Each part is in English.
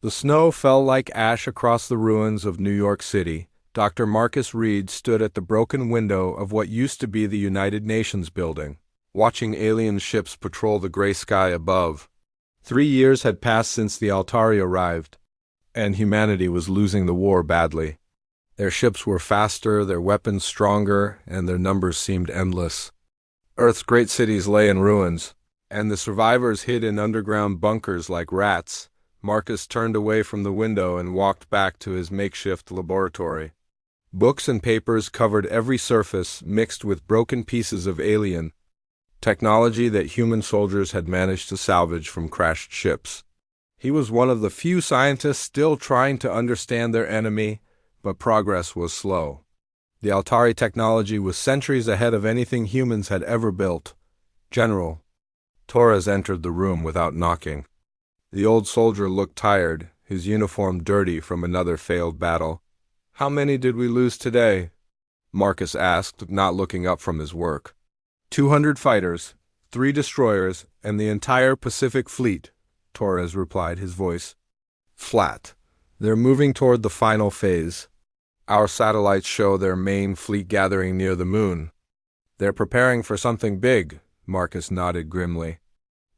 The snow fell like ash across the ruins of New York City. Dr. Marcus Reed stood at the broken window of what used to be the United Nations building, watching alien ships patrol the gray sky above. 3 years had passed since the Altari arrived, and humanity was losing the war badly. Their ships were faster, their weapons stronger, and their numbers seemed endless. Earth's great cities lay in ruins, and the survivors hid in underground bunkers like rats. Marcus turned away from the window and walked back to his makeshift laboratory. Books and papers covered every surface, mixed with broken pieces of alien technology that human soldiers had managed to salvage from crashed ships. He was one of the few scientists still trying to understand their enemy, but progress was slow. The Altari technology was centuries ahead of anything humans had ever built. General Torres entered the room without knocking. The old soldier looked tired, his uniform dirty from another failed battle. "How many did we lose today?" Marcus asked, not looking up from his work. 200 fighters, 3 destroyers, and the entire Pacific Fleet, Torres replied, his voice flat. "They're moving toward the final phase. Our satellites show their main fleet gathering near the moon. They're preparing for something big," Marcus nodded grimly.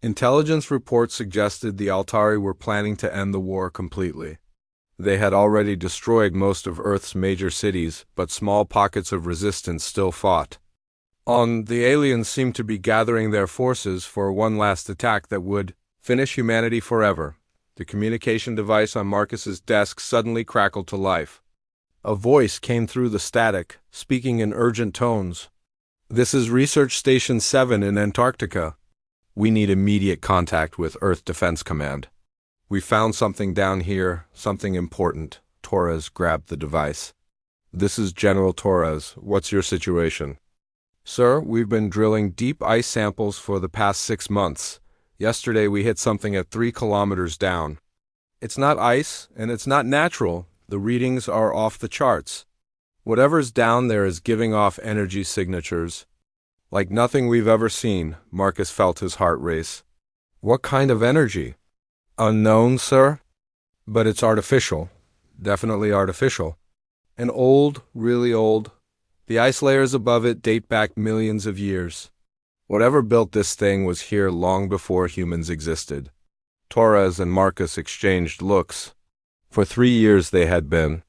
Intelligence reports suggested the Altari were planning to end the war completely. They had already destroyed most of Earth's major cities, but small pockets of resistance still fought. The aliens seemed to be gathering their forces for one last attack that would finish humanity forever. The communication device on Marcus's desk suddenly crackled to life. A voice came through the static, speaking in urgent tones. "This is Research Station 7 in Antarctica. We need immediate contact with Earth Defense Command. We found something down here, something important." Torres grabbed the device. "This is General Torres. What's your situation?" "Sir, we've been drilling deep ice samples for the past 6 months. Yesterday we hit something at 3 kilometers down. It's not ice, and it's not natural. The readings are off the charts. Whatever's down there is giving off energy signatures like nothing we've ever seen." Marcus felt his heart race. "What kind of energy?" "Unknown, sir. But it's artificial. Definitely artificial. And old, really old. The ice layers above it date back millions of years. Whatever built this thing was here long before humans existed." Torres and Marcus exchanged looks. For 3 years they had been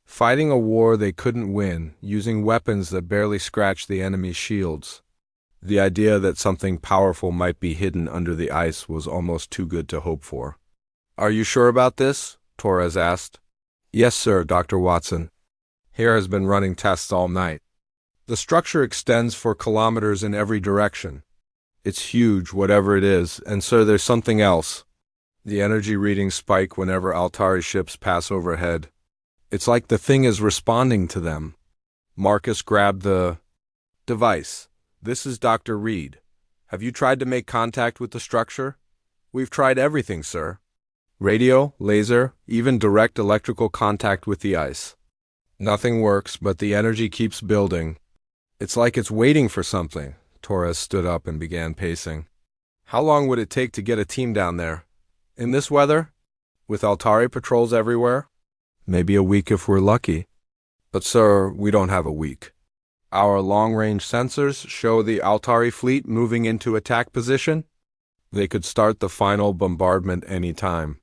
fighting a war they couldn't win, using weapons that barely scratched the enemy's shields. The idea that something powerful might be hidden under the ice was almost too good to hope for. "Are you sure about this?" Torres asked. "Yes, sir, Dr. Watson. Here has been running tests all night. The structure extends for kilometers in every direction. It's huge, whatever it is, and sir, there's something else. The energy readings spike whenever Altari ships pass overhead. It's like the thing is responding to them." Marcus grabbed the device. "This is Dr. Reed. Have you tried to make contact with the structure?" "We've tried everything, sir. Radio, laser, even direct electrical contact with the ice. Nothing works, but the energy keeps building. It's like it's waiting for something." Torres stood up and began pacing. "How long would it take to get a team down there? In this weather? With Altari patrols everywhere?" "Maybe a week if we're lucky." "But sir, we don't have a week. Our long-range sensors show the Altari fleet moving into attack position. They could start the final bombardment any time."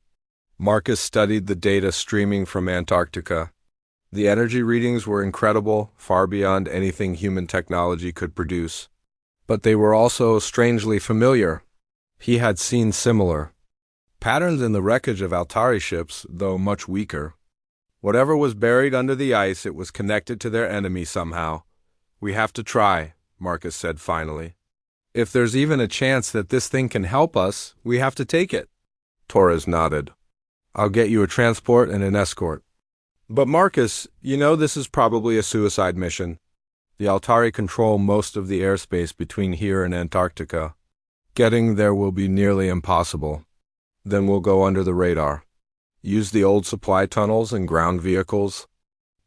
Marcus studied the data streaming from Antarctica. The energy readings were incredible, far beyond anything human technology could produce. But they were also strangely familiar. He had seen similar patterns in the wreckage of Altari ships, though much weaker. Whatever was buried under the ice, it was connected to their enemy somehow. "We have to try," Marcus said finally. "If there's even a chance that this thing can help us, we have to take it." Torres nodded. "I'll get you a transport and an escort." "But Marcus, you know this is probably a suicide mission. The Altari control most of the airspace between here and Antarctica. Getting there will be nearly impossible. Then we'll go under the radar. Use the old supply tunnels and ground vehicles.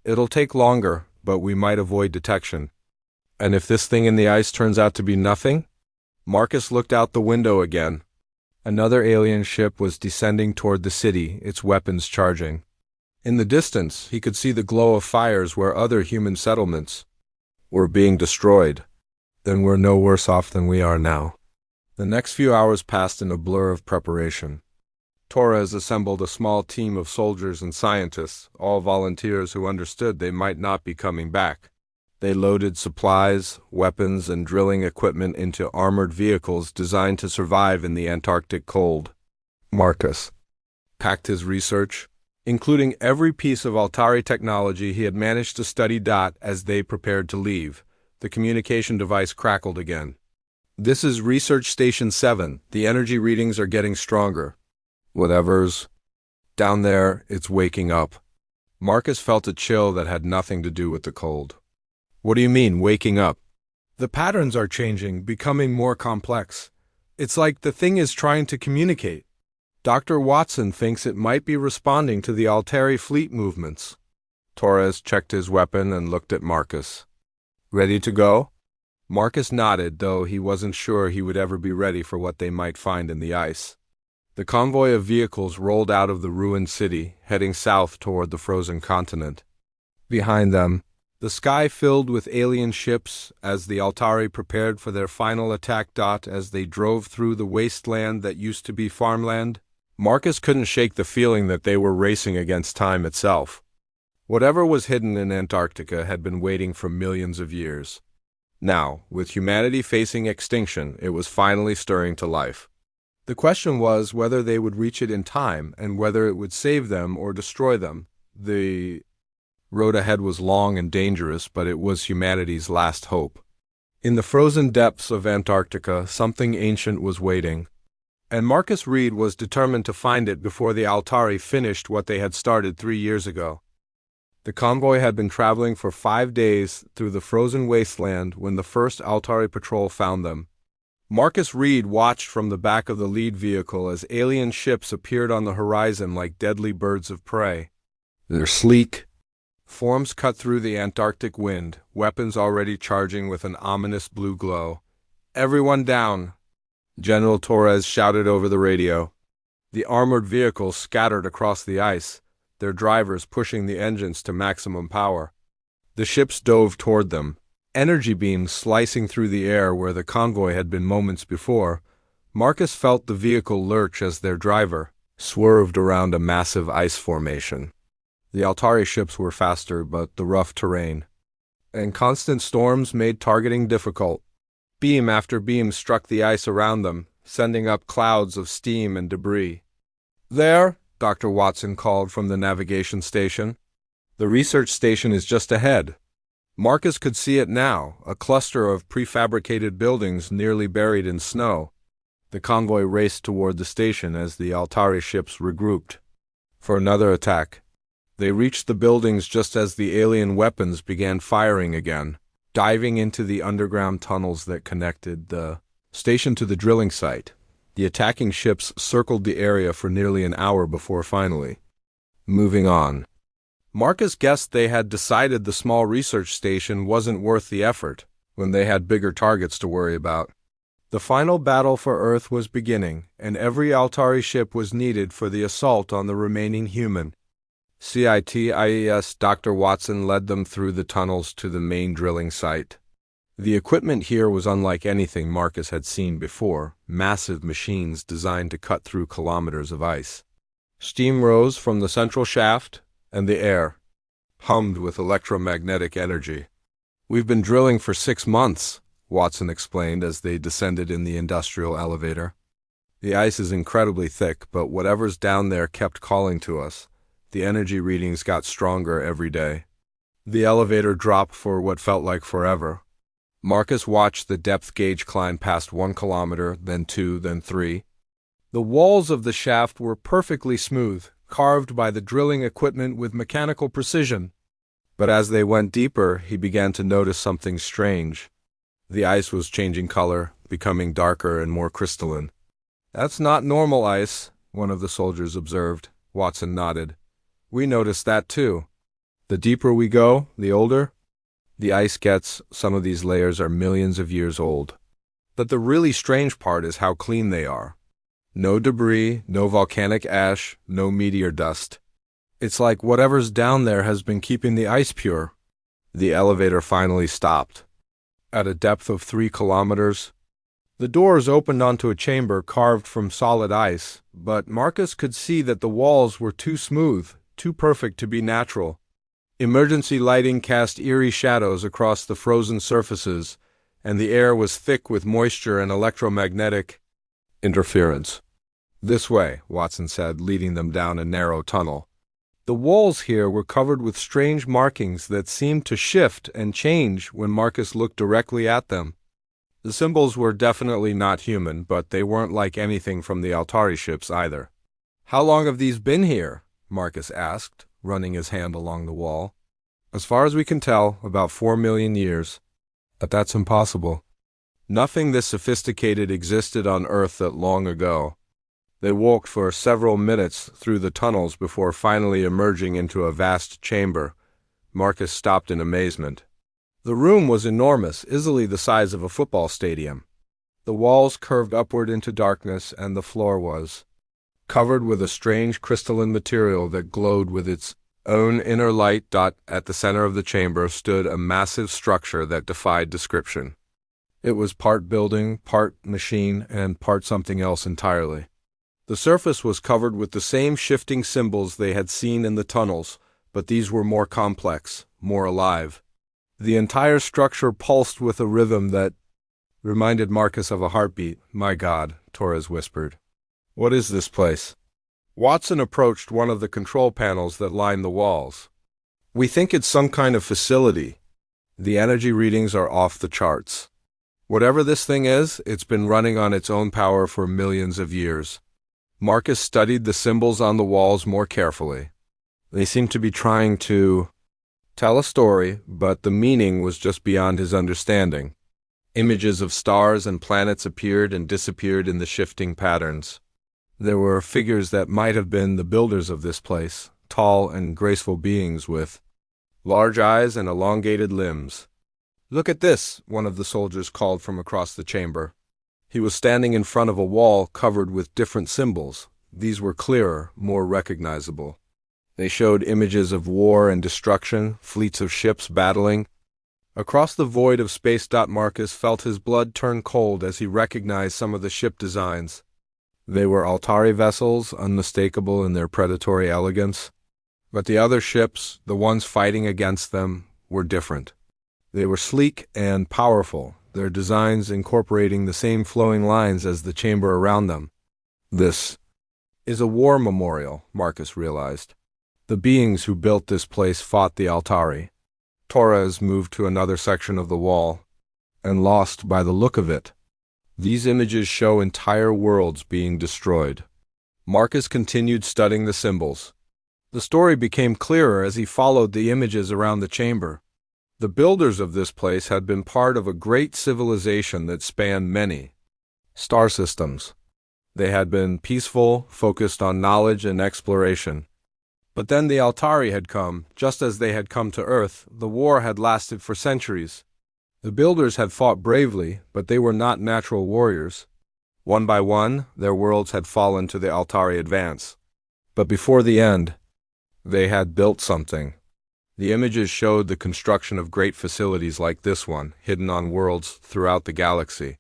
It'll take longer, but we might avoid detection. And if this thing in the ice turns out to be nothing?" Marcus looked out the window again. Another alien ship was descending toward the city, its weapons charging. In the distance, he could see the glow of fires where other human settlements were being destroyed. Then we're no worse off than we are now. The next few hours passed in a blur of preparation. Torres assembled a small team of soldiers and scientists, all volunteers who understood they might not be coming back. They loaded supplies, weapons, and drilling equipment into armored vehicles designed to survive in the Antarctic cold. Marcus packed his research, including every piece of Altari technology he had managed to study. As they prepared to leave, the communication device crackled again. "This is Research Station 7. The energy readings are getting stronger. Whatever's down there, it's waking up." Marcus felt a chill that had nothing to do with the cold. "What do you mean, waking up?" "The patterns are changing, becoming more complex. It's like the thing is trying to communicate. Dr. Watson thinks it might be responding to the Altari fleet movements." Torres checked his weapon and looked at Marcus. "Ready to go?" Marcus nodded, though he wasn't sure he would ever be ready for what they might find in the ice. The convoy of vehicles rolled out of the ruined city, heading south toward the frozen continent. Behind them, the sky filled with alien ships as the Altari prepared for their final attack. As they drove through the wasteland that used to be farmland, Marcus couldn't shake the feeling that they were racing against time itself. Whatever was hidden in Antarctica had been waiting for millions of years. Now, with humanity facing extinction, it was finally stirring to life. The question was whether they would reach it in time and whether it would save them or destroy them. The road ahead was long and dangerous, but it was humanity's last hope. In the frozen depths of Antarctica, something ancient was waiting, and Marcus Reed was determined to find it before the Altari finished what they had started 3 years ago. The convoy had been traveling for 5 days through the frozen wasteland when the first Altari patrol found them. Marcus Reed watched from the back of the lead vehicle as alien ships appeared on the horizon like deadly birds of prey. Their sleek forms cut through the Antarctic wind, weapons already charging with an ominous blue glow. "Everyone down!" General Torres shouted over the radio. The armored vehicles scattered across the ice, their drivers pushing the engines to maximum power. The ships dove toward them, energy beams slicing through the air where the convoy had been moments before. Marcus felt the vehicle lurch as their driver swerved around a massive ice formation. The Altari ships were faster, but the rough terrain and constant storms made targeting difficult. Beam after beam struck the ice around them, sending up clouds of steam and debris. "There," Dr. Watson called from the navigation station. "The research station is just ahead." Marcus could see it now, a cluster of prefabricated buildings nearly buried in snow. The convoy raced toward the station as the Altari ships regrouped for another attack. They reached the buildings just as the alien weapons began firing again, diving into the underground tunnels that connected the station to the drilling site. The attacking ships circled the area for nearly an hour before finally moving on. Marcus guessed they had decided the small research station wasn't worth the effort when they had bigger targets to worry about. The final battle for Earth was beginning, and every Altari ship was needed for the assault on the remaining human. CITIES Dr. Watson led them through the tunnels to the main drilling site. The equipment here was unlike anything Marcus had seen before, massive machines designed to cut through kilometers of ice. Steam rose from the central shaft, and the air hummed with electromagnetic energy. "We've been drilling for 6 months, Watson explained as they descended in the industrial elevator. "The ice is incredibly thick, but whatever's down there kept calling to us. The energy readings got stronger every day." The elevator dropped for what felt like forever. Marcus watched the depth gauge climb past 1 kilometer, then 2, then 3. The walls of the shaft were perfectly smooth, carved by the drilling equipment with mechanical precision. But as they went deeper, he began to notice something strange. The ice was changing color, becoming darker and more crystalline. "That's not normal ice," one of the soldiers observed. Watson nodded. "We noticed that too. The deeper we go, the older the ice gets. Some of these layers are millions of years old. But the really strange part is how clean they are. No debris, no volcanic ash, no meteor dust. It's like whatever's down there has been keeping the ice pure. The elevator finally stopped. At a depth of 3 kilometers, the doors opened onto a chamber carved from solid ice, but Marcus could see that the walls were too smooth, too perfect to be natural. Emergency lighting cast eerie shadows across the frozen surfaces, and the air was thick with moisture and electromagnetic interference. "This way," Watson said, leading them down a narrow tunnel. The walls here were covered with strange markings that seemed to shift and change when Marcus looked directly at them. The symbols were definitely not human, but they weren't like anything from the Altari ships either. "How long have these been here?" Marcus asked, running his hand along the wall. "As far as we can tell, about 4 million years. But that's impossible. Nothing this sophisticated existed on Earth that long ago." They walked for several minutes through the tunnels before finally emerging into a vast chamber. Marcus stopped in amazement. The room was enormous, easily the size of a football stadium. The walls curved upward into darkness, and the floor was covered with a strange crystalline material that glowed with its own inner light. At the center of the chamber stood a massive structure that defied description. It was part building, part machine, and part something else entirely. The surface was covered with the same shifting symbols they had seen in the tunnels, but these were more complex, more alive. The entire structure pulsed with a rhythm that reminded Marcus of a heartbeat. "My God," Torres whispered. "What is this place?" Watson approached one of the control panels that lined the walls. "We think it's some kind of facility. The energy readings are off the charts. Whatever this thing is, it's been running on its own power for millions of years." Marcus studied the symbols on the walls more carefully. They seemed to be trying to tell a story, but the meaning was just beyond his understanding. Images of stars and planets appeared and disappeared in the shifting patterns. There were figures that might have been the builders of this place, tall and graceful beings with large eyes and elongated limbs. "Look at this," one of the soldiers called from across the chamber. He was standing in front of a wall covered with different symbols. These were clearer, more recognizable. They showed images of war and destruction, fleets of ships battling. Across the void of space. Marcus felt his blood turn cold as he recognized some of the ship designs. They were Altari vessels, unmistakable in their predatory elegance. But the other ships, the ones fighting against them, were different. They were sleek and powerful, their designs incorporating the same flowing lines as the chamber around them. "This is a war memorial," Marcus realized. "The beings who built this place fought the Altari." Torres moved to another section of the wall, and lost by the look of it. These images show entire worlds being destroyed. Marcus continued studying the symbols. The story became clearer as he followed the images around the chamber. The builders of this place had been part of a great civilization that spanned many star systems. They had been peaceful, focused on knowledge and exploration. But then the Altari had come, just as they had come to Earth. The war had lasted for centuries. The builders had fought bravely, but they were not natural warriors. One by one, their worlds had fallen to the Altari advance. But before the end, they had built something. The images showed the construction of great facilities like this one, hidden on worlds throughout the galaxy.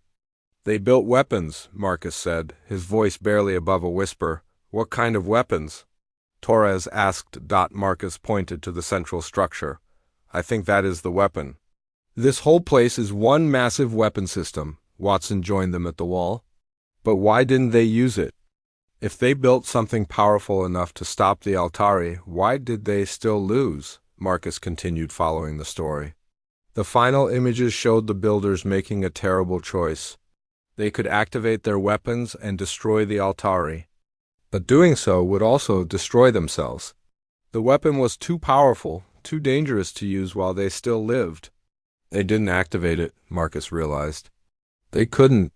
"They built weapons," Marcus said, his voice barely above a whisper. "What kind of weapons?" Torres asked. Marcus pointed to the central structure. "I think that is the weapon." "This whole place is one massive weapon system." Watson joined them at the wall. "But why didn't they use it? If they built something powerful enough to stop the Altari, why did they still lose?" Marcus continued following the story. The final images showed the builders making a terrible choice. They could activate their weapons and destroy the Altari, but doing so would also destroy themselves. The weapon was too powerful, too dangerous to use while they still lived. They didn't activate it, Marcus realized. They couldn't.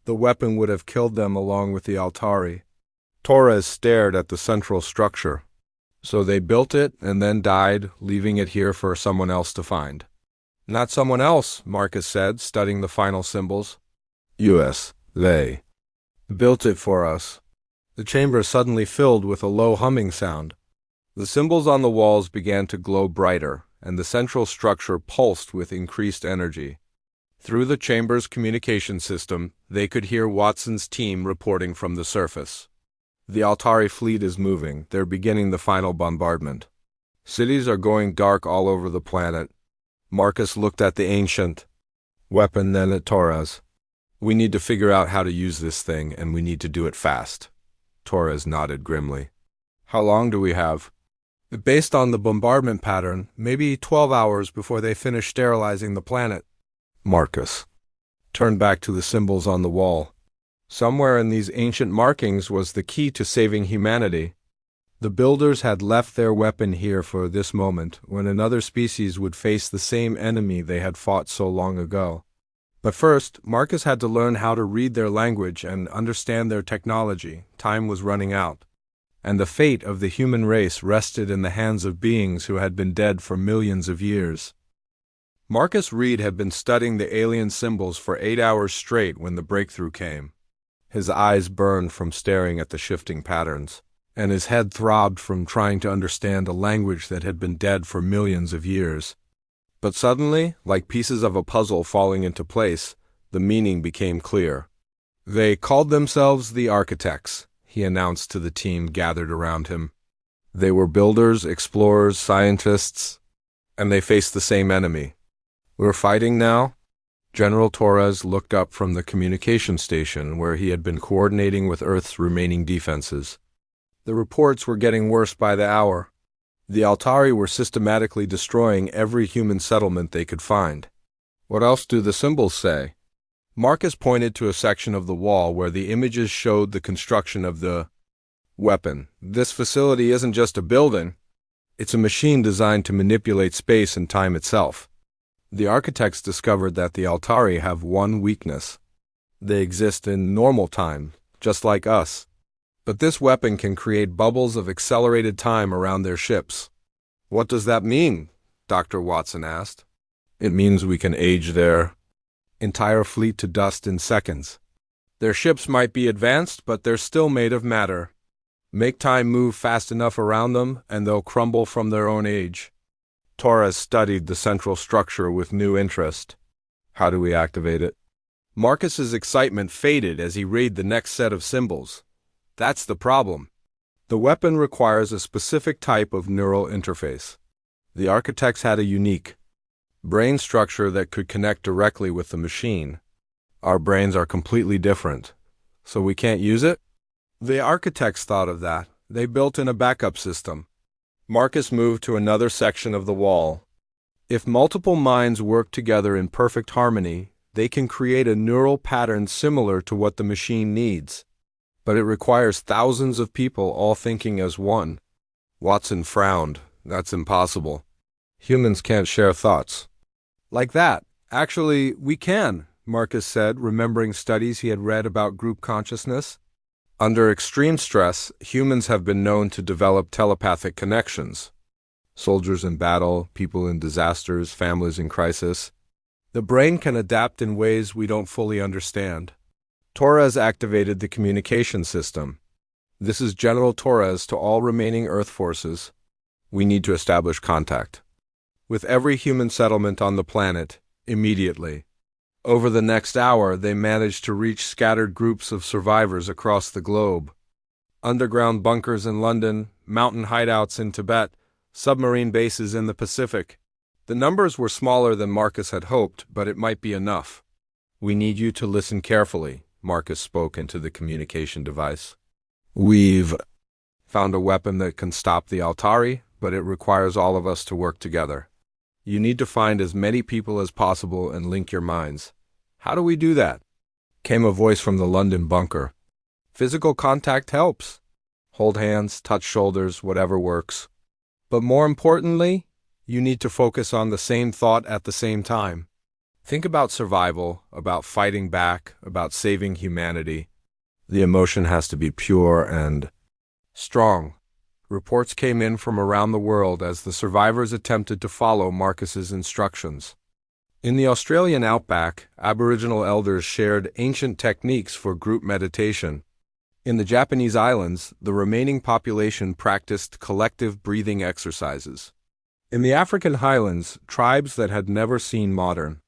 The weapon would have killed them along with the Altari. Torres stared at the central structure. So they built it and then died, leaving it here for someone else to find. "Not someone else," Marcus said, studying the final symbols. "They." Built it for us. The chamber suddenly filled with a low humming sound. The symbols on the walls began to glow brighter, and the central structure pulsed with increased energy. Through the chamber's communication system, they could hear Watson's team reporting from the surface. The Altari fleet is moving. They're beginning the final bombardment. Cities are going dark all over the planet. Marcus looked at the ancient weapon, then at Torres. We need to figure out how to use this thing, and we need to do it fast. Torres nodded grimly. How long do we have? Based on the bombardment pattern, maybe 12 hours before they finish sterilizing the planet. Marcus turned back to the symbols on the wall. Somewhere in these ancient markings was the key to saving humanity. The builders had left their weapon here for this moment, when another species would face the same enemy they had fought so long ago. But first, Marcus had to learn how to read their language and understand their technology. Time was running out, and the fate of the human race rested in the hands of beings who had been dead for millions of years. Marcus Reed had been studying the alien symbols for 8 hours straight when the breakthrough came. His eyes burned from staring at the shifting patterns, and his head throbbed from trying to understand a language that had been dead for millions of years. But suddenly, like pieces of a puzzle falling into place, the meaning became clear. They called themselves the Architects, he announced to the team gathered around him. They were builders, explorers, scientists, and they faced the same enemy. We're fighting now? General Torres looked up from the communication station where he had been coordinating with Earth's remaining defenses. The reports were getting worse by the hour. The Altari were systematically destroying every human settlement they could find. What else do the symbols say? Marcus pointed to a section of the wall where the images showed the construction of the weapon. This facility isn't just a building. It's a machine designed to manipulate space and time itself. The architects discovered that the Altari have one weakness. They exist in normal time, just like us. But this weapon can create bubbles of accelerated time around their ships. What does that mean? Dr. Watson asked. It means we can age their entire fleet to dust in seconds. Their ships might be advanced, but they're still made of matter. Make time move fast enough around them, and they'll crumble from their own age. Torres studied the central structure with new interest. How do we activate it? Marcus's excitement faded as he read the next set of symbols. That's the problem. The weapon requires a specific type of neural interface. The architects had a unique brain structure that could connect directly with the machine. Our brains are completely different, so we can't use it? The architects thought of that. They built in a backup system. Marcus moved to another section of the wall. If multiple minds work together in perfect harmony, they can create a neural pattern similar to what the machine needs. But it requires thousands of people all thinking as one. Watson frowned. That's impossible. Humans can't share thoughts. Like that. Actually, we can, Marcus said, remembering studies he had read about group consciousness. Under extreme stress, humans have been known to develop telepathic connections. Soldiers in battle, people in disasters, families in crisis. The brain can adapt in ways we don't fully understand. Torres activated the communication system. This is General Torres to all remaining Earth forces. We need to establish contact with every human settlement on the planet, immediately. Over the next hour, they managed to reach scattered groups of survivors across the globe. Underground bunkers in London, mountain hideouts in Tibet, submarine bases in the Pacific. The numbers were smaller than Marcus had hoped, but it might be enough. We need you to listen carefully, Marcus spoke into the communication device. We've found a weapon that can stop the Altari, but it requires all of us to work together. You need to find as many people as possible and link your minds. How do we do that? Came a voice from the London bunker. Physical contact helps. Hold hands, touch shoulders, whatever works. But more importantly, you need to focus on the same thought at the same time. Think about survival, about fighting back, about saving humanity. The emotion has to be pure and strong. Reports came in from around the world as the survivors attempted to follow Marcus's instructions. In the Australian outback, Aboriginal elders shared ancient techniques for group meditation. In the Japanese islands, the remaining population practiced collective breathing exercises. In the African highlands, tribes that had never seen modern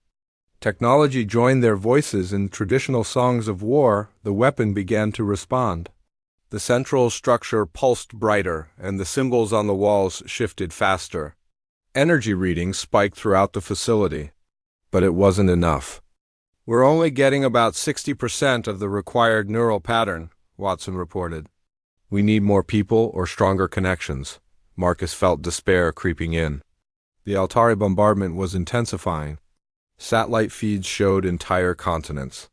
technology joined their voices in traditional songs of war. The weapon began to respond. The central structure pulsed brighter, and the symbols on the walls shifted faster. Energy readings spiked throughout the facility. But it wasn't enough. "We're only getting about 60% of the required neural pattern," Watson reported. "We need more people or stronger connections." Marcus felt despair creeping in. The Altari bombardment was intensifying. Satellite feeds showed entire continents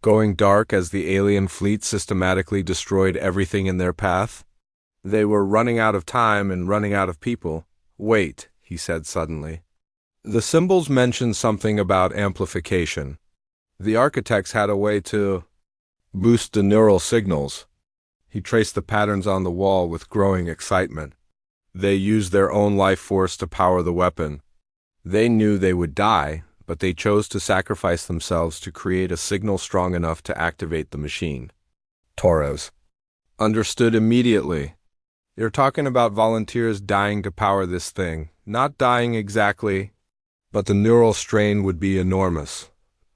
going dark as the alien fleet systematically destroyed everything in their path. They were running out of time and running out of people. "Wait," he said suddenly. The symbols mentioned something about amplification. The architects had a way to boost the neural signals. He traced the patterns on the wall with growing excitement. They used their own life force to power the weapon. They knew they would die, but they chose to sacrifice themselves to create a signal strong enough to activate the machine. Torres understood immediately. "You're talking about volunteers dying to power this thing. Not dying exactly, but the neural strain would be enormous.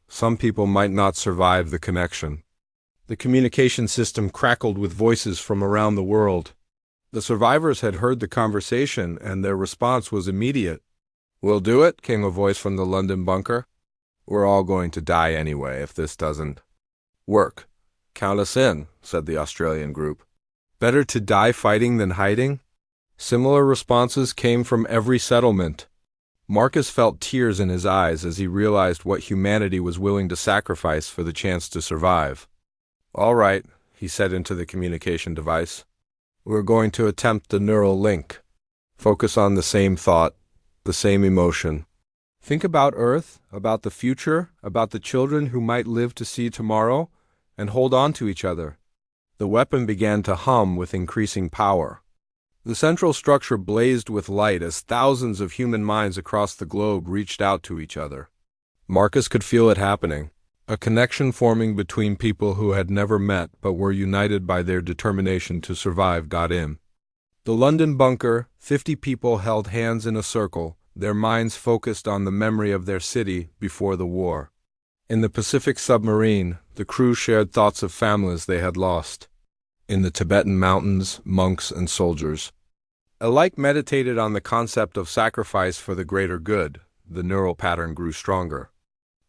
Some people might not survive the connection." The communication system crackled with voices from around the world. The survivors had heard the conversation, and their response was immediate. "We'll do it," came a voice from the London bunker. "We're all going to die anyway if this doesn't work." "Count us in," said the Australian group. "Better to die fighting than hiding?" Similar responses came from every settlement. Marcus felt tears in his eyes as he realized what humanity was willing to sacrifice for the chance to survive. "All right," he said into the communication device. "We're going to attempt the neural link. Focus on the same thought, the same emotion. Think about Earth, about the future, about the children who might live to see tomorrow, and hold on to each other." The weapon began to hum with increasing power. The central structure blazed with light as thousands of human minds across the globe reached out to each other. Marcus could feel it happening, a connection forming between people who had never met but were united by their determination to survive. In the London bunker, 50 people held hands in a circle, their minds focused on the memory of their city before the war. In the Pacific submarine, the crew shared thoughts of families they had lost. In the Tibetan mountains, monks and soldiers alike meditated on the concept of sacrifice for the greater good. The neural pattern grew stronger.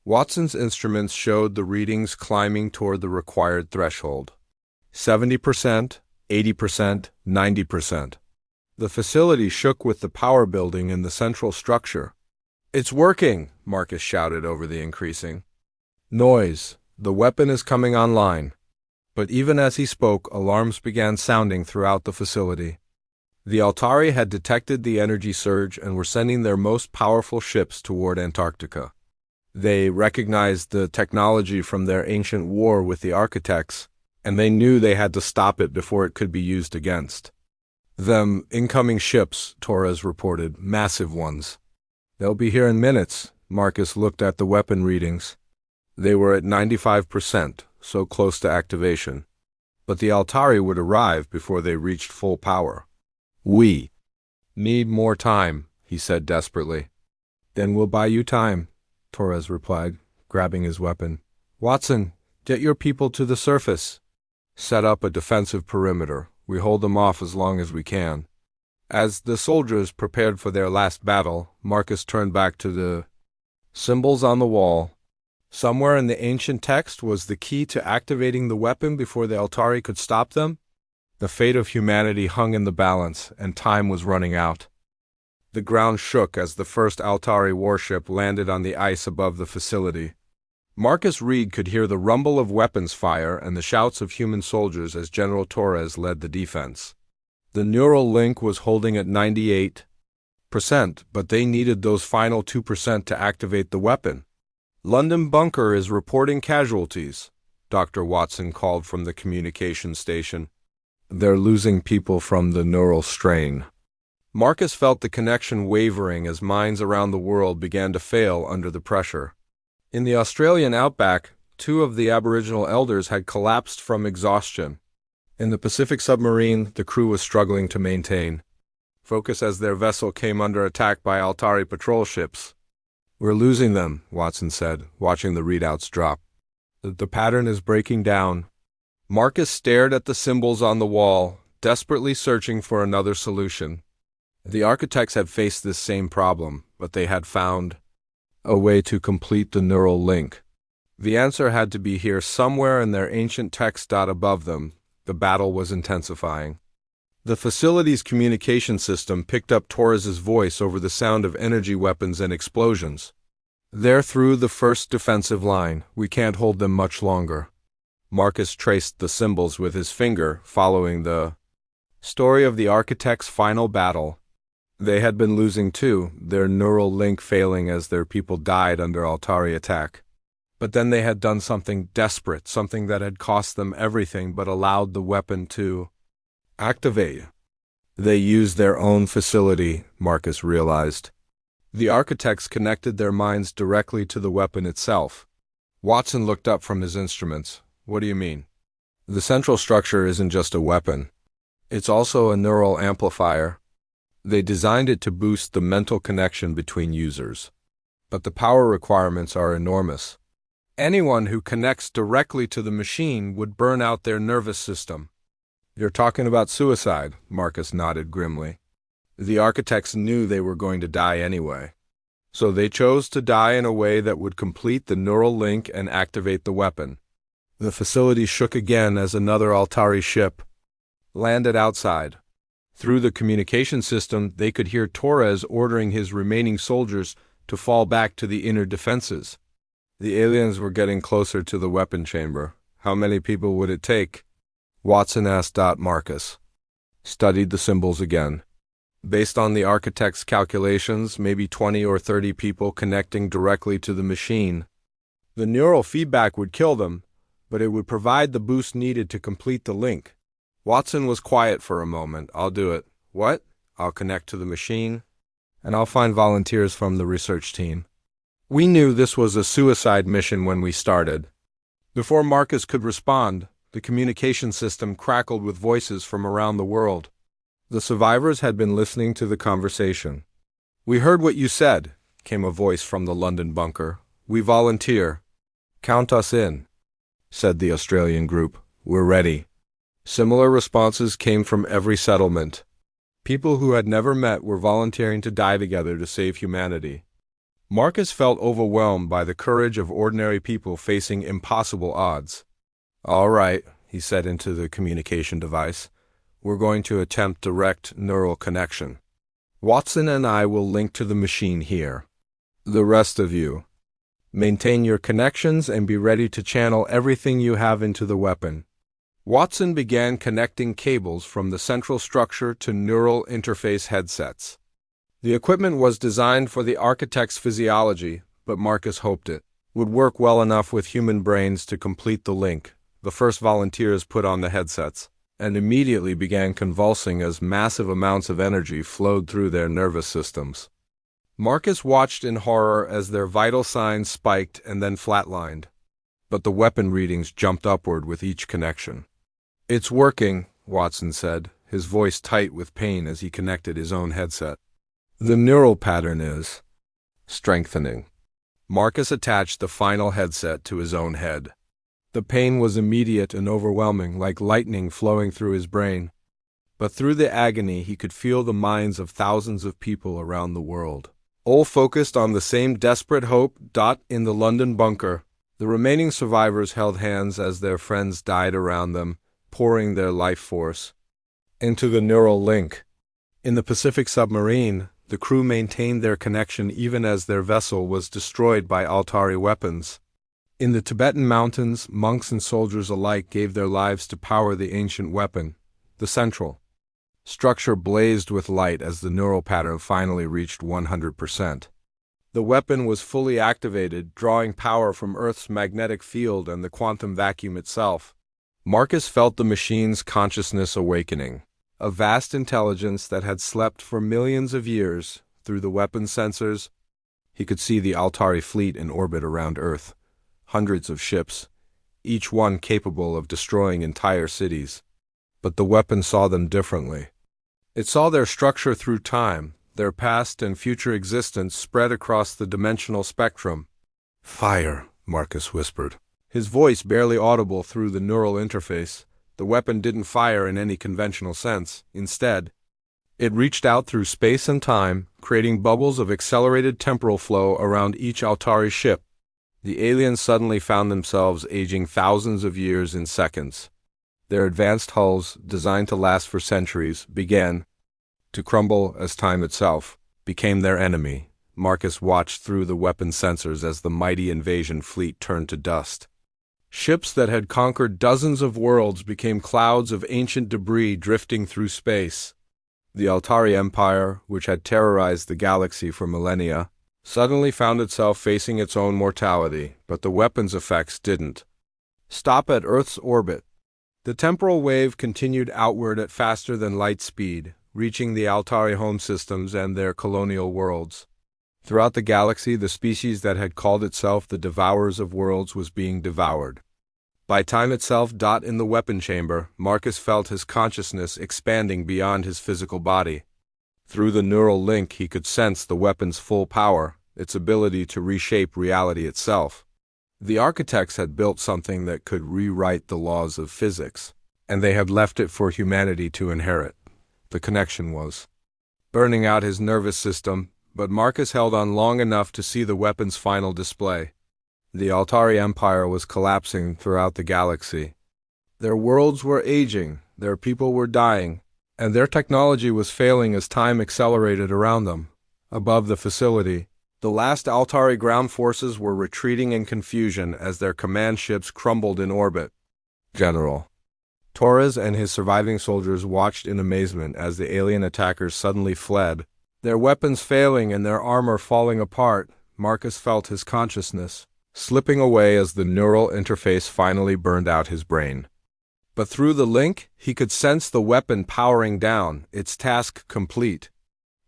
Watson's instruments showed the readings climbing toward the required threshold. 70%, 80%, 90%. The facility shook with the power building in the central structure. "It's working!" Marcus shouted over the increasing noise. "The weapon is coming online." But even as he spoke, alarms began sounding throughout the facility. The Altari had detected the energy surge and were sending their most powerful ships toward Antarctica. They recognized the technology from their ancient war with the architects, and they knew they had to stop it before it could be used against them. "Incoming ships," Torres reported, "massive ones." "They'll be here in minutes." Marcus looked at the weapon readings. They were at 95%, so close to activation. But the Altari would arrive before they reached full power. "We need more time," he said desperately. "Then we'll buy you time," Torres replied, grabbing his weapon. "Watson, get your people to the surface. Set up a defensive perimeter. We hold them off as long as we can." As the soldiers prepared for their last battle, Marcus turned back to the symbols on the wall. Somewhere in the ancient text was the key to activating the weapon before the Altari could stop them. The fate of humanity hung in the balance, and time was running out. The ground shook as the first Altari warship landed on the ice above the facility. Marcus Reed could hear the rumble of weapons fire and the shouts of human soldiers as General Torres led the defense. The neural link was holding at 98%, but they needed those final 2% to activate the weapon. "London bunker is reporting casualties," Dr. Watson called from the communication station. "They're losing people from the neural strain." Marcus felt the connection wavering as minds around the world began to fail under the pressure. In the Australian outback, 2 of the Aboriginal elders had collapsed from exhaustion. In the Pacific submarine, the crew was struggling to maintain focus as their vessel came under attack by Altari patrol ships. "We're losing them," Watson said, watching the readouts drop. "The pattern is breaking down." Marcus stared at the symbols on the wall, desperately searching for another solution. The architects had faced this same problem, but they had found a way to complete the neural link. The answer had to be here somewhere in their ancient text. Above them, the battle was intensifying. The facility's communication system picked up Torres's voice over the sound of energy weapons and explosions. "They're through the first defensive line. We can't hold them much longer." Marcus traced the symbols with his finger, following the story of the architects' final battle. They had been losing too, their neural link failing as their people died under Altari attack. But then they had done something desperate, something that had cost them everything but allowed the weapon to activate. They used their own facility, Marcus realized. The architects connected their minds directly to the weapon itself. Watson looked up from his instruments. "What do you mean?" "The central structure isn't just a weapon. It's also a neural amplifier. They designed it to boost the mental connection between users. But the power requirements are enormous. Anyone who connects directly to the machine would burn out their nervous system." "You're talking about suicide," Marcus nodded grimly. The architects knew they were going to die anyway. So they chose to die in a way that would complete the neural link and activate the weapon. The facility shook again as another Altari ship landed outside. Through the communication system, they could hear Torres ordering his remaining soldiers to fall back to the inner defenses. The aliens were getting closer to the weapon chamber. How many people would it take? Watson asked. Marcus studied the symbols again. Based on the architect's calculations, maybe 20 or 30 people connecting directly to the machine. The neural feedback would kill them, but it would provide the boost needed to complete the link. Watson was quiet for a moment. "I'll do it." "What?" "I'll connect to the machine, and I'll find volunteers from the research team." We knew this was a suicide mission when we started. Before Marcus could respond, the communication system crackled with voices from around the world. The survivors had been listening to the conversation. "We heard what you said," came a voice from the London bunker. "We volunteer." "Count us in," said the Australian group. "We're ready." Similar responses came from every settlement. People who had never met were volunteering to die together to save humanity. Marcus felt overwhelmed by the courage of ordinary people facing impossible odds. "All right," he said into the communication device. "We're going to attempt direct neural connection. Watson and I will link to the machine here. The rest of you, maintain your connections and be ready to channel everything you have into the weapon." Watson began connecting cables from the central structure to neural interface headsets. The equipment was designed for the architect's physiology, but Marcus hoped it would work well enough with human brains to complete the link. The first volunteers put on the headsets and immediately began convulsing as massive amounts of energy flowed through their nervous systems. Marcus watched in horror as their vital signs spiked and then flatlined. But the weapon readings jumped upward with each connection. "It's working," Watson said, his voice tight with pain as he connected his own headset. "The neural pattern is strengthening." Marcus attached the final headset to his own head. The pain was immediate and overwhelming, like lightning flowing through his brain. But through the agony, he could feel the minds of thousands of people around the world, all focused on the same desperate hope. In the London bunker, the remaining survivors held hands as their friends died around them, pouring their life force into the neural link. In the Pacific submarine, the crew maintained their connection even as their vessel was destroyed by Altari weapons. In the Tibetan mountains, monks and soldiers alike gave their lives to power the ancient weapon. The central structure blazed with light as the neural pattern finally reached 100%. The weapon was fully activated, drawing power from Earth's magnetic field and the quantum vacuum itself. Marcus felt the machine's consciousness awakening. a vast intelligence that had slept for millions of years. Through the weapons sensors, he could see the Altari fleet in orbit around Earth. Hundreds of ships, each one capable of destroying entire cities. But the weapon saw them differently. It saw their structure through time, their past and future existence spread across the dimensional spectrum. "Fire," Marcus whispered, his voice barely audible through the neural interface. The weapon didn't fire in any conventional sense. Instead, it reached out through space and time, creating bubbles of accelerated temporal flow around each Altari ship. The aliens suddenly found themselves aging thousands of years in seconds. Their advanced hulls, designed to last for centuries, began to crumble as time itself became their enemy. Marcus watched through the weapon sensors as the mighty invasion fleet turned to dust. Ships that had conquered dozens of worlds became clouds of ancient debris drifting through space. The Altari Empire, which had terrorized the galaxy for millennia, suddenly found itself facing its own mortality, but the weapon's effects didn't stop at Earth's orbit. The temporal wave continued outward at faster than light speed, reaching the Altari home systems and their colonial worlds. Throughout the galaxy, the species that had called itself the Devourers of Worlds was being devoured. By time itself, in the weapon chamber, Marcus felt his consciousness expanding beyond his physical body. Through the neural link, he could sense the weapon's full power, its ability to reshape reality itself. The architects had built something that could rewrite the laws of physics, and they had left it for humanity to inherit. The connection was burning out his nervous system, but Marcus held on long enough to see the weapon's final display. The Altari Empire was collapsing throughout the galaxy. Their worlds were aging, their people were dying, and their technology was failing as time accelerated around them. Above the facility, the last Altari ground forces were retreating in confusion as their command ships crumbled in orbit. General Torres and his surviving soldiers watched in amazement as the alien attackers suddenly fled. Their weapons failing and their armor falling apart, Marcus felt his consciousness slipping away as the neural interface finally burned out his brain. But through the link, he could sense the weapon powering down, its task complete.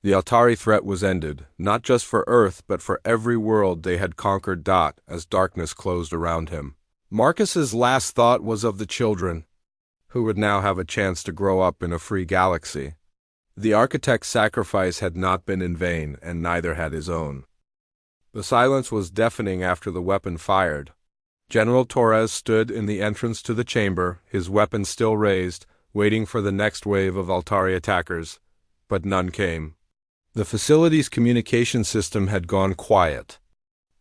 The Altari threat was ended, not just for Earth, but for every world they had conquered. As darkness closed around him, Marcus's last thought was of the children, who would now have a chance to grow up in a free galaxy. The architect's sacrifice had not been in vain, and neither had his own. The silence was deafening after the weapon fired. General Torres stood in the entrance to the chamber, his weapon still raised, waiting for the next wave of Altari attackers, but none came. The facility's communication system had gone quiet,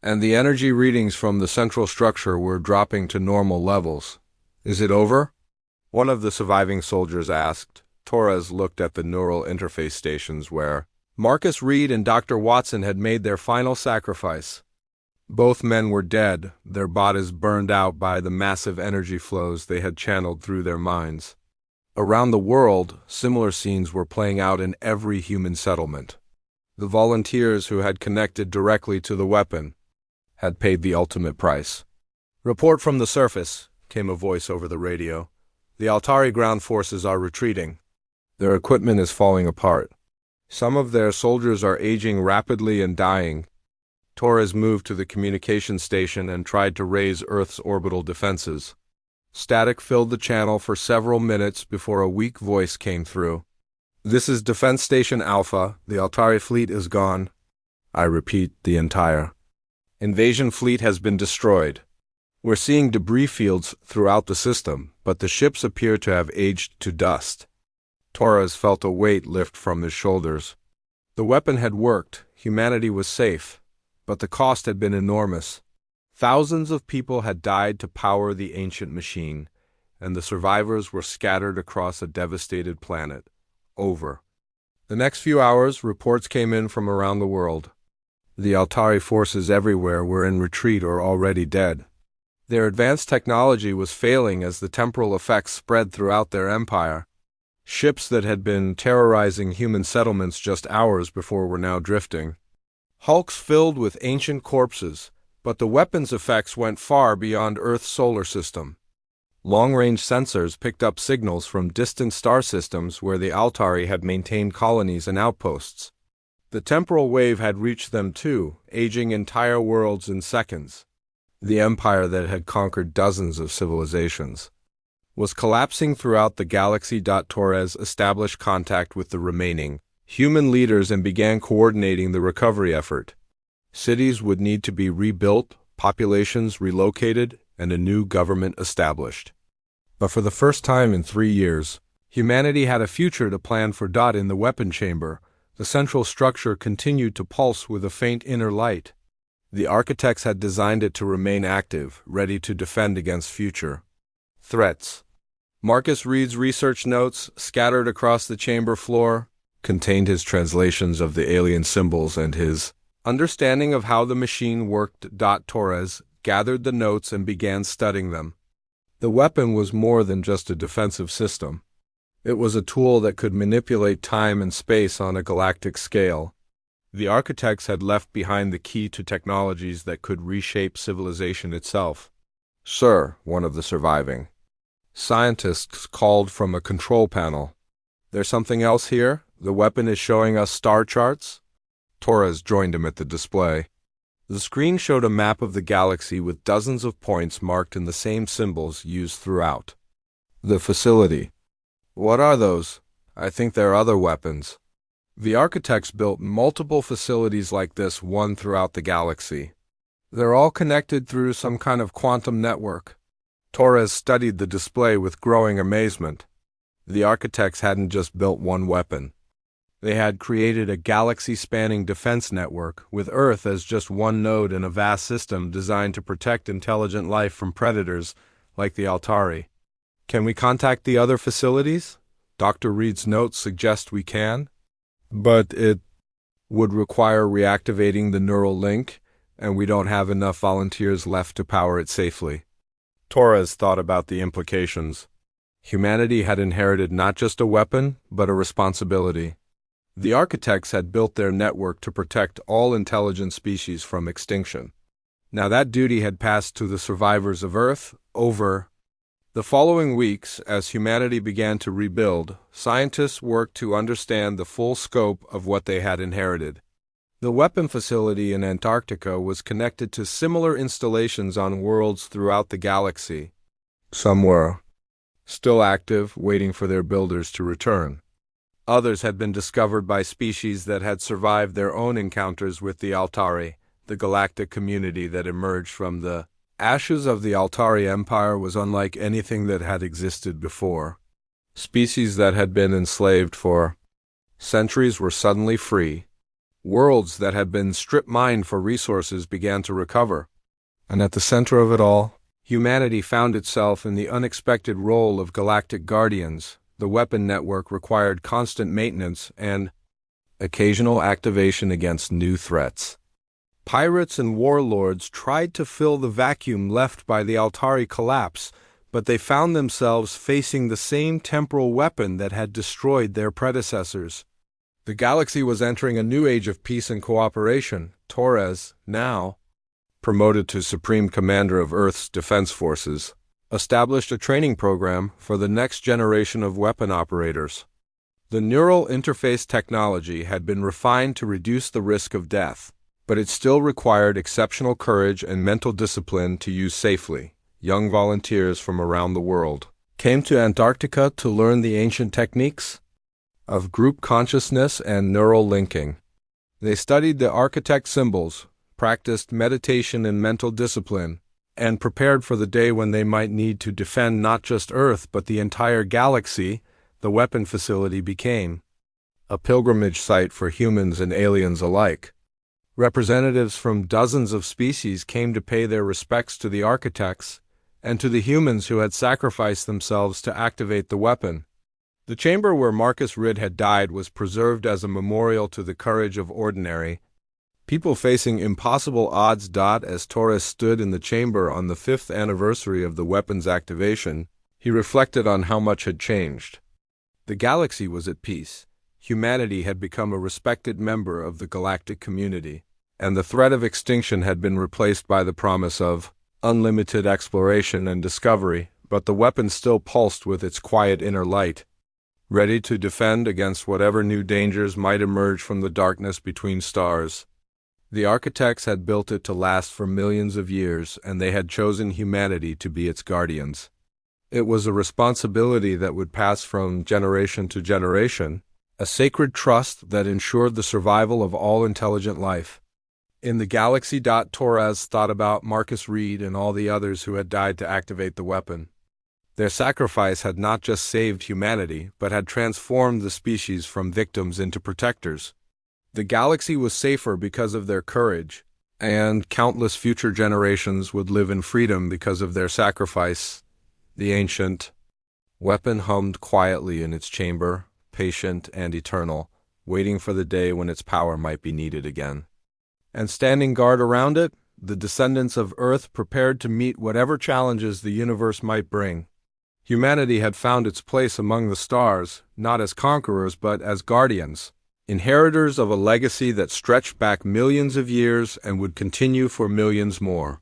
and the energy readings from the central structure were dropping to normal levels. "Is it over?" one of the surviving soldiers asked. Torres looked at the neural interface stations where Marcus Reed and Dr. Watson had made their final sacrifice. Both men were dead, their bodies burned out by the massive energy flows they had channeled through their minds. Around the world, similar scenes were playing out in every human settlement. The volunteers who had connected directly to the weapon had paid the ultimate price. "Report from the surface," came a voice over the radio. "The Altari ground forces are retreating. Their equipment is falling apart. Some of their soldiers are aging rapidly and dying." Torres moved to the communication station and tried to raise Earth's orbital defenses. Static filled the channel for several minutes before a weak voice came through. "This is Defense Station Alpha. The Altari fleet is gone. I repeat, the entire invasion fleet has been destroyed. We're seeing debris fields throughout the system, but the ships appear to have aged to dust." Torres felt a weight lift from his shoulders. The weapon had worked, humanity was safe, but the cost had been enormous. Thousands of people had died to power the ancient machine, and the survivors were scattered across a devastated planet. Over the next few hours, reports came in from around the world. The Altari forces everywhere were in retreat or already dead. Their advanced technology was failing as the temporal effects spread throughout their empire. Ships that had been terrorizing human settlements just hours before were now drifting. Hulks filled with ancient corpses, but the weapon's effects went far beyond Earth's solar system. Long-range sensors picked up signals from distant star systems where the Altari had maintained colonies and outposts. The temporal wave had reached them too, aging entire worlds in seconds. The empire that had conquered dozens of civilizations was collapsing throughout the galaxy. Torres established contact with the remaining human leaders and began coordinating the recovery effort. Cities would need to be rebuilt, populations relocated, and a new government established. But for the first time in 3 years, humanity had a future to plan for. In the weapon chamber, the central structure continued to pulse with a faint inner light. The architects had designed it to remain active, ready to defend against future threats. Marcus Reed's research notes, scattered across the chamber floor, contained his translations of the alien symbols and his understanding of how the machine worked. Torres gathered the notes and began studying them. The weapon was more than just a defensive system. It was a tool that could manipulate time and space on a galactic scale. The architects had left behind the key to technologies that could reshape civilization itself. "Sir," one of the surviving scientists called from a control panel. "There's something else here? The weapon is showing us star charts?" Torres joined him at the display. The screen showed a map of the galaxy with dozens of points marked in the same symbols used throughout the facility. "What are those?" "I think they're other weapons." The architects built multiple facilities like this one throughout the galaxy. They're all connected through some kind of quantum network. Torres studied the display with growing amazement. The architects hadn't just built one weapon. They had created a galaxy-spanning defense network, with Earth as just one node in a vast system designed to protect intelligent life from predators like the Altari. "Can we contact the other facilities?" Dr. Reed's notes suggest we can, but it would require reactivating the neural link, and we don't have enough volunteers left to power it safely. Torres thought about the implications. Humanity had inherited not just a weapon, but a responsibility. The architects had built their network to protect all intelligent species from extinction. Now that duty had passed to the survivors of Earth. Over the following weeks, as humanity began to rebuild, scientists worked to understand the full scope of what they had inherited. The weapon facility in Antarctica was connected to similar installations on worlds throughout the galaxy. Some were still active, waiting for their builders to return. Others had been discovered by species that had survived their own encounters with the Altari. The galactic community that emerged from the ashes of the Altari Empire was unlike anything that had existed before. Species that had been enslaved for centuries were suddenly free. Worlds that had been strip-mined for resources began to recover. And at the center of it all, humanity found itself in the unexpected role of galactic guardians. The weapon network required constant maintenance and occasional activation against new threats. Pirates and warlords tried to fill the vacuum left by the Altari collapse, but they found themselves facing the same temporal weapon that had destroyed their predecessors. The galaxy was entering a new age of peace and cooperation. Torres, now promoted to Supreme Commander of Earth's Defense Forces, established a training program for the next generation of weapon operators. The neural interface technology had been refined to reduce the risk of death, but it still required exceptional courage and mental discipline to use safely. Young volunteers from around the world came to Antarctica to learn the ancient techniques of group consciousness and neural linking. They studied the architect symbols, practiced meditation and mental discipline, and prepared for the day when they might need to defend not just Earth but the entire galaxy. The weapon facility became a pilgrimage site for humans and aliens alike. Representatives from dozens of species came to pay their respects to the architects and to the humans who had sacrificed themselves to activate the weapon. The chamber where Marcus Reed had died was preserved as a memorial to the courage of ordinary people facing impossible odds. As Torres stood in the chamber on the 5th anniversary of the weapon's activation, he reflected on how much had changed. The galaxy was at peace. Humanity had become a respected member of the galactic community, and the threat of extinction had been replaced by the promise of unlimited exploration and discovery. but the weapon still pulsed with its quiet inner light, ready to defend against whatever new dangers might emerge from the darkness between stars. The architects had built it to last for millions of years, and they had chosen humanity to be its guardians. It was a responsibility that would pass from generation to generation, a sacred trust that ensured the survival of all intelligent life. In the galaxy, Torres thought about Marcus Reed and all the others who had died to activate the weapon. Their sacrifice had not just saved humanity, but had transformed the species from victims into protectors. The galaxy was safer because of their courage, and countless future generations would live in freedom because of their sacrifice. The ancient weapon hummed quietly in its chamber, patient and eternal, waiting for the day when its power might be needed again. And standing guard around it, the descendants of Earth prepared to meet whatever challenges the universe might bring. Humanity had found its place among the stars, not as conquerors but as guardians, inheritors of a legacy that stretched back millions of years and would continue for millions more.